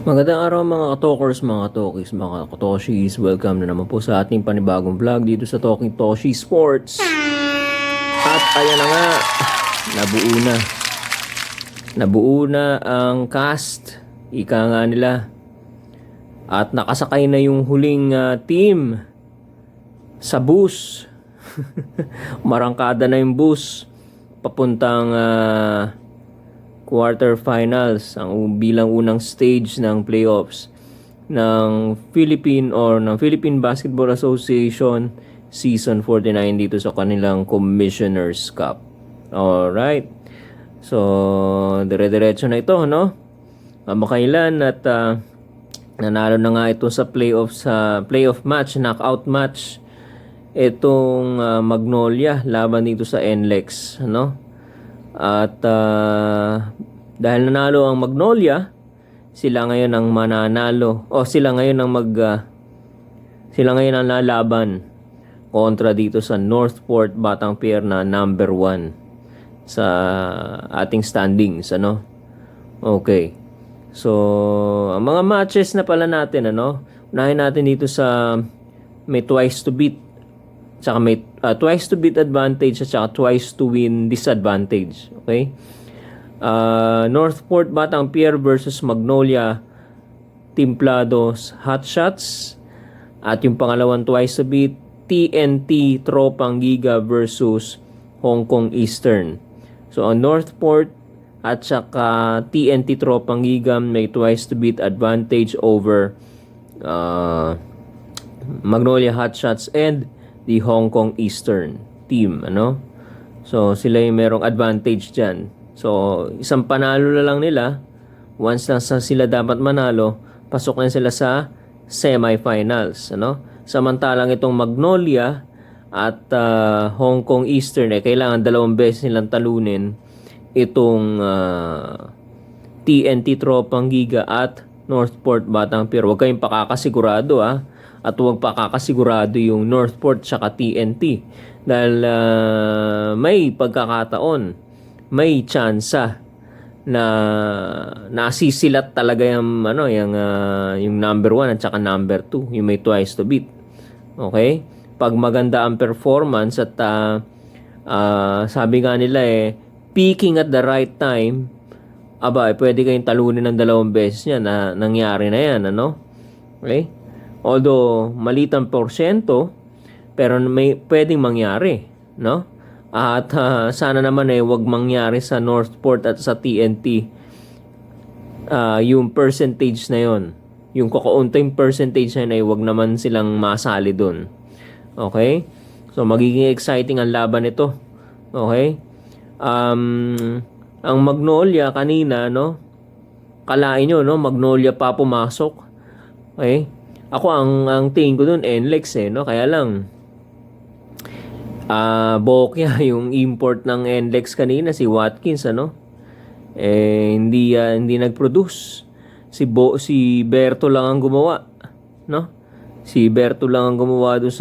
Magandang araw mga katokers, mga katokis, mga katoshis. Welcome na naman po sa ating panibagong vlog dito sa Talking Toshi Sports. At ayan na nga, nabuo na. Nabuo na ang cast, ika nga nila. At nakasakay na yung huling team sa bus. Marangkada na yung bus papuntang quarterfinals, ang bilang unang stage ng playoffs ng Philippine Basketball Association Season 49 dito sa kanilang Commissioner's Cup. Alright. So, dire-diretso na ito, no? Kamakailan at nanalo na nga ito sa playoff match, knockout match. Itong Magnolia laban dito sa NLEX, no? At dahil nanalo ang Magnolia, sila ngayon ang mananalo o sila ngayon ang lalaban kontra dito sa Northport Batang Pier na number 1 sa ating standings, ano? Okay. So, ang mga matches na pala natin, ano? Unahin natin dito sa may twice to beat, saka may twice to beat advantage at saka twice to win disadvantage. Okay? Northport Batang Pier versus Magnolia Timplados Hotshots. At yung pangalawang twice to beat, TNT Tropang Giga versus Hong Kong Eastern. So ang Northport at saka TNT Tropang Giga may twice to beat advantage over Magnolia Hotshots and the Hong Kong Eastern team, ano? So, sila yung merong advantage dyan. So, isang panalo na lang nila. Once lang sila dapat manalo, pasok na sila sa semifinals, ano? Samantalang itong Magnolia at Hong Kong Eastern, kailangan 2 beses nilang talunin itong TNT Tropang Giga at Northport Batang Pier. Huwag kayong pakakasigurado, at huwag pakakasigurado yung Northport tsaka TNT dahil may pagkakataon, may tsansa na nasisilat talaga yung number 1 at saka number 2, yung may twice to beat. Okay? Pag maganda ang performance at sabi nga nila peaking at the right time, pwede kayong talunin ng 2 beses niya na nangyari na yan, ano? Okay? Although maliit ang porsyento, pero may pwedeng mangyari, no? At sana naman wag mangyari sa Northport at sa TNT yung percentage na yon. Yung kakaunting percentage na yun, wag naman silang masali doon. Okay? So magiging exciting ang laban nito. Okay? Ang Magnolia kanina, no? Kalain nyo, no? Magnolia pa pumasok. Okay? Ako ang tingin ko doon NLEX, no? Kaya lang Bokya yung import ng NLEX kanina, si Watkins, ano? Hindi nag-produce. Si Berto lang ang gumawa, no? Si Berto lang ang gumawa doon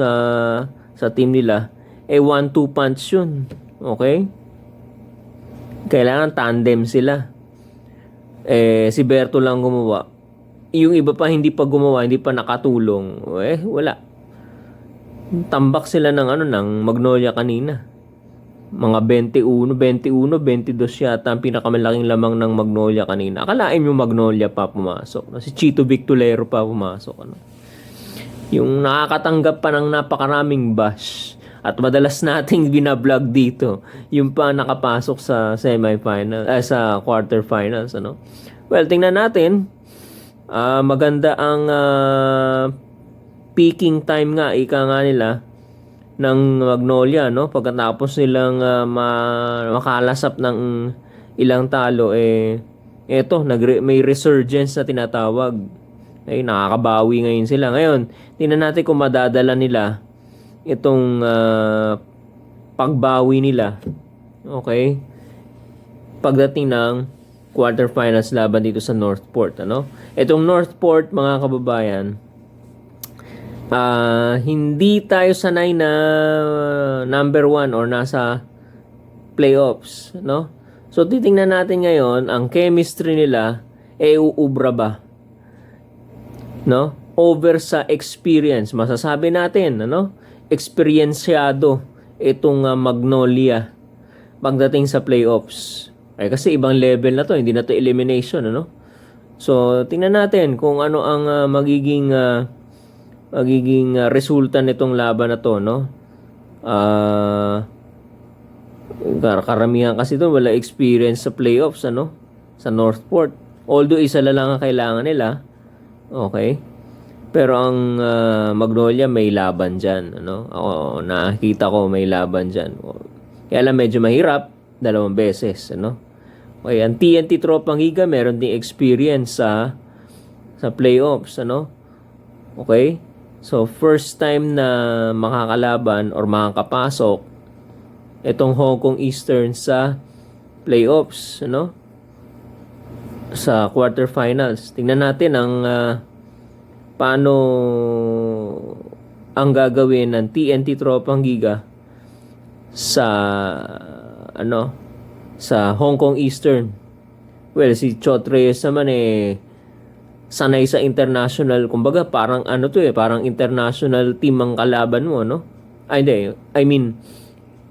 sa team nila. 1-2 punch yun. Okay? Kailangan tandem sila. Si Berto lang gumawa. Yung iba pa hindi pa gumawa, hindi pa nakatulong, wala. Tambak sila ng Magnolia kanina. Mga 21, 22 yata ang pinakamalaking lamang ng Magnolia kanina. Akalain yung Magnolia pa pumasok. Si Chito Victolero pa pumasok, ano. Yung nakakatanggap pa ng napakaraming bash. At madalas nating binablog dito, yung pa nakapasok sa semifinal, sa quarterfinals, ano. Well, tingnan natin. Maganda ang peaking time nga, ika nga nila, ng Magnolia, no? Pagkatapos nilang makalasap ng ilang talo, may resurgence na tinatawag. Nakakabawi ngayon sila. Ngayon, tingnan natin kung madadala nila itong pagbawi nila. Okay? Pagdating ng quarterfinals laban dito sa Northport, ano? Itong Northport, mga kababayan, hindi tayo sanay na number 1 or nasa playoffs, no? So titingnan natin ngayon ang chemistry nila, uubra ba no? Over sa experience. Masasabi natin, ano? Eksperyensyado itong Magnolia pagdating sa playoffs. Kasi ibang level na to, hindi na to elimination, ano? So, tingnan natin kung ano ang magiging resulta nitong laban na to, no? Karamihan kasi doon wala experience sa playoffs, ano? Sa Northport. Although isa lang ang kailangan nila. Okay? Pero ang Magnolia may laban dyan, ano? Ako, nakita ko may laban dyan. Kaya lang medyo mahirap, 2 beses, ano? Okay, ang TNT Tropang Giga meron ding experience sa playoffs, ano? Okay? So, first time na makakalaban or makakapasok itong Hong Kong Eastern sa playoffs, ano? Sa quarterfinals. Tingnan natin ang paano ang gagawin ng TNT Tropang Giga sa sa Hong Kong Eastern. Well, si Chot Reyes naman sanay sa international, kumbaga parang parang international team ang kalaban mo, no? Ay, hindi. I mean,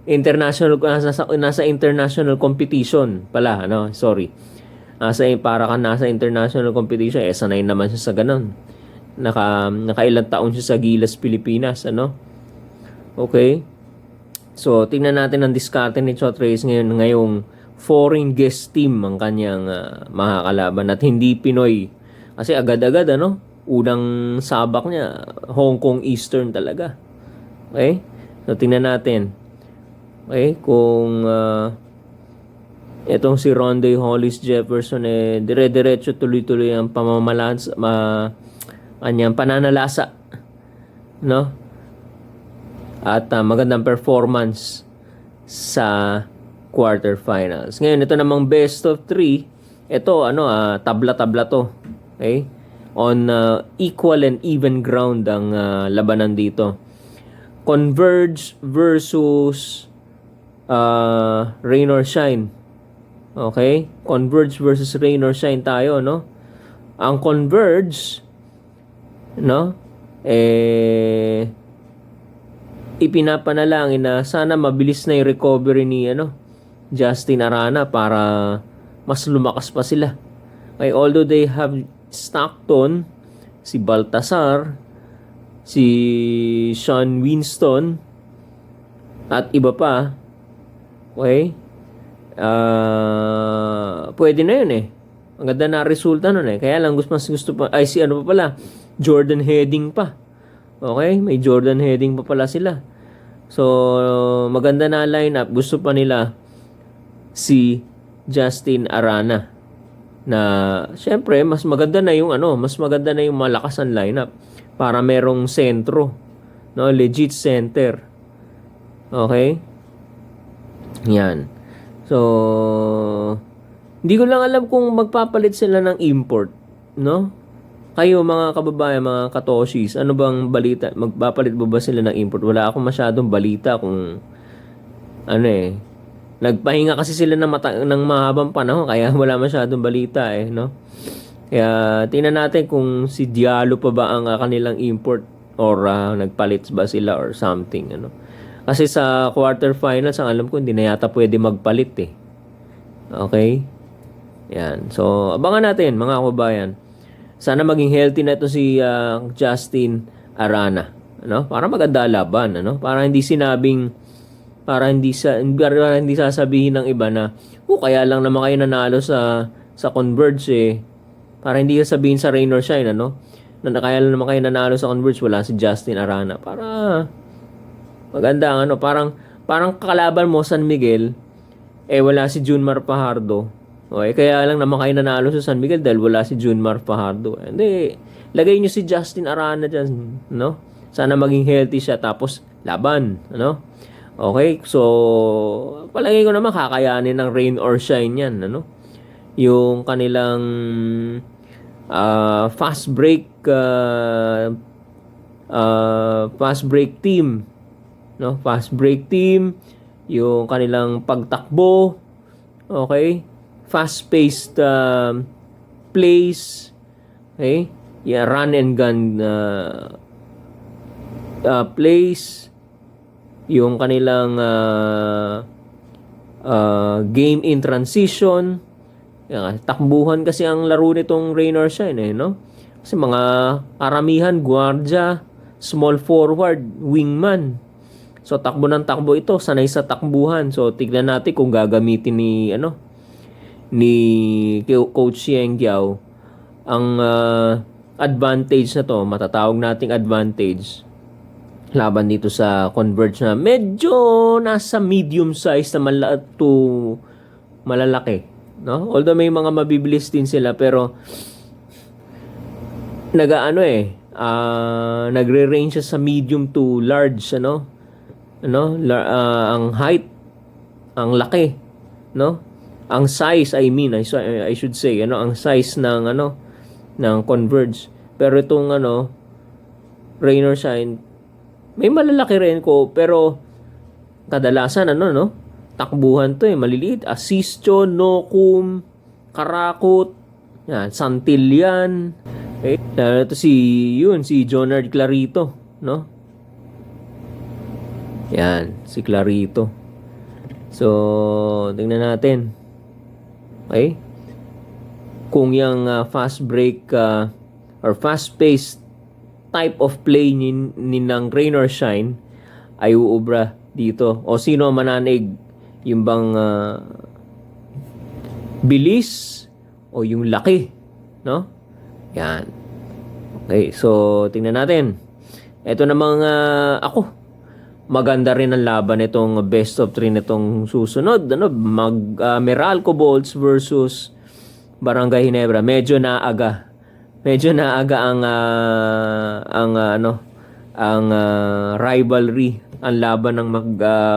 nasa international competition pala, ano? Sorry. Para ka nasa international competition, sanay naman siya sa ganun. Nakailang taon siya sa Gilas, Pilipinas, ano? Okay? So, tingnan natin ang diskarte ni Chot Reyes ngayong foreign guest team ang kanyang makakalaban at hindi Pinoy. Kasi agad-agad, ano? Unang sabak niya, Hong Kong Eastern talaga. Okay? So, tingnan natin. Okay? Kung itong si Ronde Hollis Jefferson dire-diretso tuloy-tuloy ang pamamalaan kanyang pananalasa, no? At magandang performance sa quarterfinals. Ngayon, ito namang best of 3. Ito, tabla-tabla to. Okay? On equal and even ground ang labanan dito. Converge versus Rain or Shine. Okay? Converge versus Rain or Shine tayo, no? Ang Converge, no? Ipinapanalangin na sana mabilis na yung recovery ni Justin Arana para mas lumakas pa sila. Okay, although they have Stockton, si Baltasar, si Sean Winston, at iba pa, okay, pwede na yun Ang ganda na resulta nun Kaya lang gusto pa, ay si pa pala, Jordan Heading pa. Okay, may Jordan Heading pa pala sila. So, maganda na lineup. Gusto pa nila si Justin Arana. Na, syempre, mas maganda na yung malakas ang lineup. Para merong sentro. No, legit center. Okay? Yan. So, hindi ko lang alam kung magpapalit sila ng import. No? Kayo mga kababayan, mga katoshis, ano bang balita? Magpapalit ba sila ng import? Wala akong masyadong balita kung nagpahinga kasi sila ng mahabang panahon kaya wala masyadong balita no? Kaya tingnan natin kung si Diallo pa ba ang kanilang import or nagpalit ba sila or something Kasi sa quarterfinals ang alam ko hindi na yata pwede magpalit Okay? Yan. So, abangan natin mga kababayan. Sana maging healthy na ito si Justin Arana, Para maganda laban, Para hindi sasabihin ng iba na, kaya lang naman kayo nanalo sa Converge Para hindi sabihin sa Rain or Shine, Na kaya lang naman kayo nanalo sa Converge, wala si Justin Arana. Para maganda parang kalaban mo San Miguel, wala si Junmar Fajardo. Okay, kaya lang naman kayo nanalo sa San Miguel dahil wala si Junmar Fajardo. Hindi, lagay nyo si Justin Arana dyan, Sana maging healthy siya tapos laban, Okay, so palagay ko naman kakayanin ng Rain or Shine yan, Yung kanilang fast break team, Fast break team, yung kanilang pagtakbo, okay? Fast-paced plays, okay? yeah, run and gun plays, yung kanilang game in transition. Yan, takbuhan kasi ang laro nitong Rain or Shine no? Kasi mga karamihan, guardia, small forward, wingman. So takbo ng takbo ito, sanay sa takbuhan. So tignan natin kung gagamitin ni Coach Yeng Giao ang advantage na to, matatawag nating advantage laban dito sa Converge na medyo nasa medium size na malalaki, no? Although may mga mabibilis din sila, pero nagre-range siya sa medium to large, ang height, ang laki, no? Ang size, I should say, ang size ng ng Converge. Pero itong Rain or Shine, may malalaki rin ko, pero kadalasan takbuhan to maliliit. Asistio, Nokum, Karakot, yan, Santillan. Okay? Ito si Jonard Clarito, no? Yan, si Clarito. So, tingnan natin. Okay? Kung yung fast break or fast paced type of play ng Rain or Shine ay uubra dito, o sino mananig, yung bang bilis o yung laki, no? Yan. Okay, so tingnan natin. Ito namang maganda rin ang laban nitong best of 3 nitong susunod, Meralco Bolts versus Barangay Ginebra. Medyo naaga ang rivalry, ang laban ng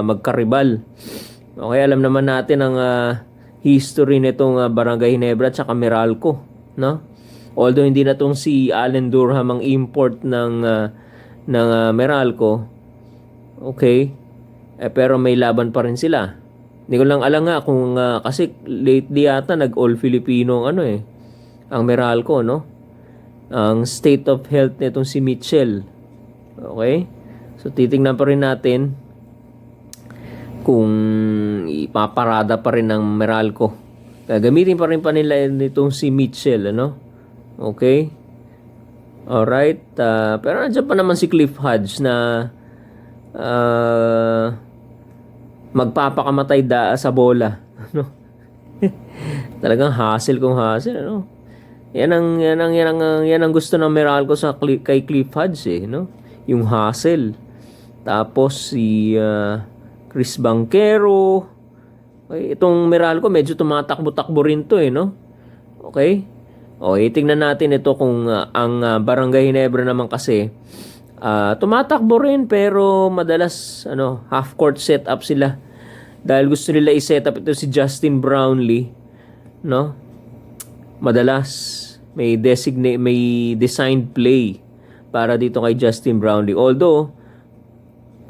magkaribal. Okay, alam naman natin ang history nitong Barangay Ginebra at saka Meralco, no? Although hindi na tong si Allen Durham ang import ng Meralco, okay, pero may laban pa rin sila. Hindi ko lang alam nga kung kasi lately yata nag-all Filipino ang Meralco, no? Ang state of health nitong si Mitchell. Okay? So titingnan pa rin natin kung ipaparada pa rin ng Meralco. Gagamitin pa rin nila nitong si Mitchell, Okay? Alright. Pero nandiyan pa naman si Cliff Hodge na magpapakamatay sa bola. Talagang hassle kung hassle, Yan ang gusto ng Meralco kay Cliff Hodge, yung hassle. Tapos si Chris Banquero. Okay, itong Meralco medyo tumatakbo-takbo rin to, Okay? Okay, tingnan natin ito kung ang Barangay Ginebra naman kasi tumatakbo rin, pero madalas half court setup sila dahil gusto nila i-set up ito si Justin Brownlee, madalas may designed play para dito kay Justin Brownlee. Although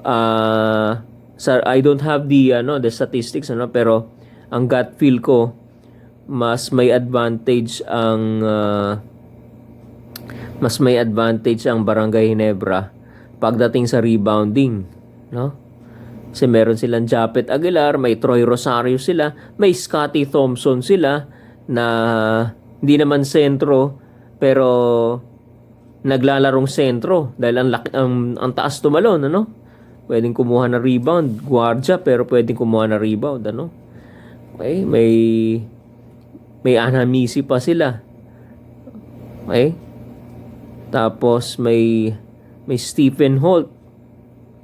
I don't have the statistics, pero ang gut feel ko mas may advantage ang Barangay Ginebra pagdating sa rebounding, Kasi meron silang Japet Aguilar, may Troy Rosario sila, may Scotty Thompson sila na hindi naman sentro pero naglalarong sentro dahil ang taas tumalon, Pwedeng kumuha ng rebound, guardia pero pwedeng kumuha ng rebound, Okay, may Anamisi pa sila. Okay? Tapos may Stephen Holt.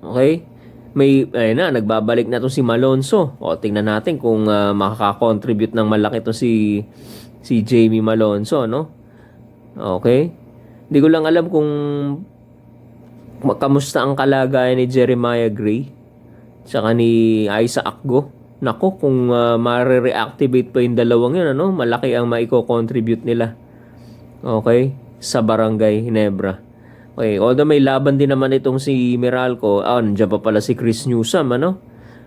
Okay? Nagbabalik na to si Malonzo. O tingnan natin kung makaka-contribute ng malaki to si Jamie Malonzo, Okay? Hindi ko lang alam kung kamusta ang kalagayan ni Jeremiah Gray tsaka ni Isaac Akgo. Nako, kung ma-reactivate pa yung dalawang yun, malaki ang maiko-contribute nila. Okay? Sa Barangay Ginebra. Okay, although may laban din naman itong si Meralco, nandiyan pa pala si Chris Newsome,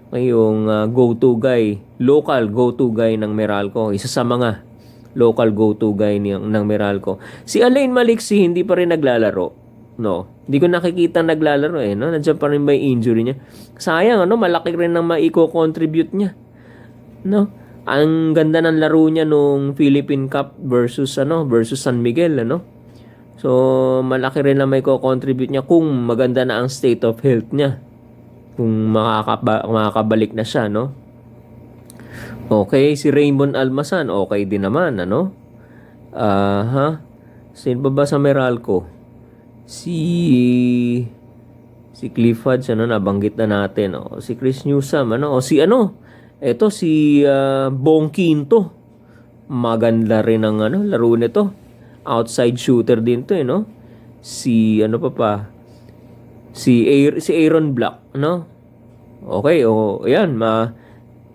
Okay, yung go-to guy, local go-to guy ng Meralco. Isa sa mga local go-to guy ng Meralco. Si Alain Maliksi hindi pa rin naglalaro. No, hindi ko nakikita naglalaro no. Nandiyan pa rin may injury niya. Sayang malaki rin ang maiko-contribute niya. No. Ang ganda ng laro niya nung Philippine Cup versus San Miguel So malaki rin na may ko-contribute niya kung maganda na ang state of health niya. Kung makakabalik na siya Okay, si Raymond Almasan okay din naman Sino ba sa Meralco? Si Cliff Hodge nabanggit na natin si Chris Newsome ito si Bong Quinto. Maganda rin ang laro nito. Outside shooter din to Si Si Aaron Black Okay, ayan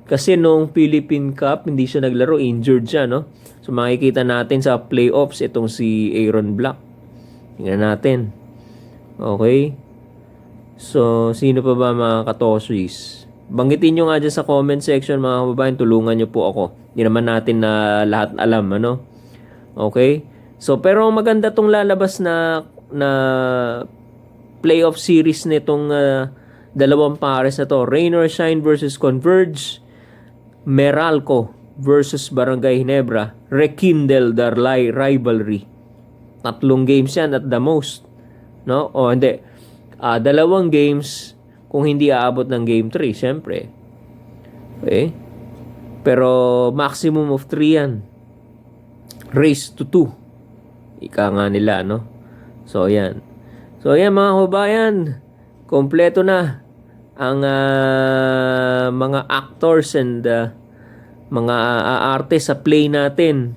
kasi nung Philippine Cup hindi siya naglaro, injured siya So makikita natin sa playoffs itong si Aaron Black. Tingnan natin. Okay. So sino pa ba mga katoswis? Banggitin nyo nga dyan sa comment section mga kababayan, tulungan nyo po ako. Hindi naman natin na lahat alam Okay. So pero maganda tong lalabas na playoff series nitong dalawang pares na to. Rain or Shine versus Converge, Meralco versus Barangay Ginebra, rekindle their rivalry. 3 games yan at the most. O hindi. 2 games kung hindi aabot ng game 3, syempre. Okay? Pero maximum of 3 yan. Race to 2. Ika nga nila, So, yan. So, yan mga kababayan. Kompleto na ang mga actors and mga artist sa play natin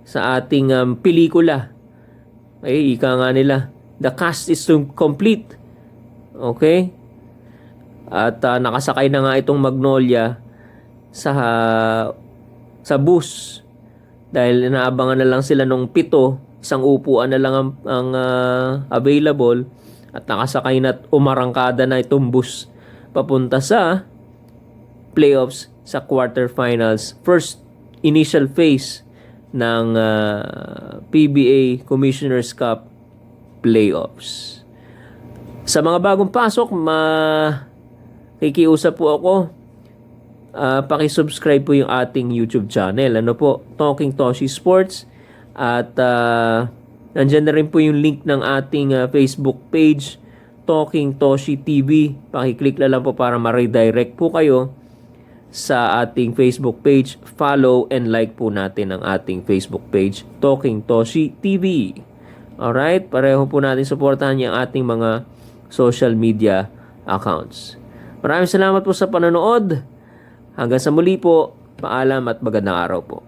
sa ating pelikula. Okay, ika nga nila. The cast is complete. Okay? At nakasakay na nga itong Magnolia sa bus. Dahil inaabangan na lang sila nung 7, isang upuan na lang ang available. At nakasakay na at umarangkada na itong bus papunta sa playoffs sa quarterfinals. First initial phase ng PBA Commissioner's Cup playoffs. Sa mga bagong pasok, kikiusap po ako. Paki-subscribe po yung ating YouTube channel. Talking Toshi Sports. At nandyan na rin po yung link ng ating Facebook page, Talking Toshi TV. Paki-click na lang po para ma-redirect po kayo sa ating Facebook page. Follow and like po natin ang ating Facebook page, Talking Toshi TV. Alright, pareho po natin supportahan yung ating mga social media accounts. Maraming salamat po sa panonood. Hanggang sa muli po, paalam at magandang araw po.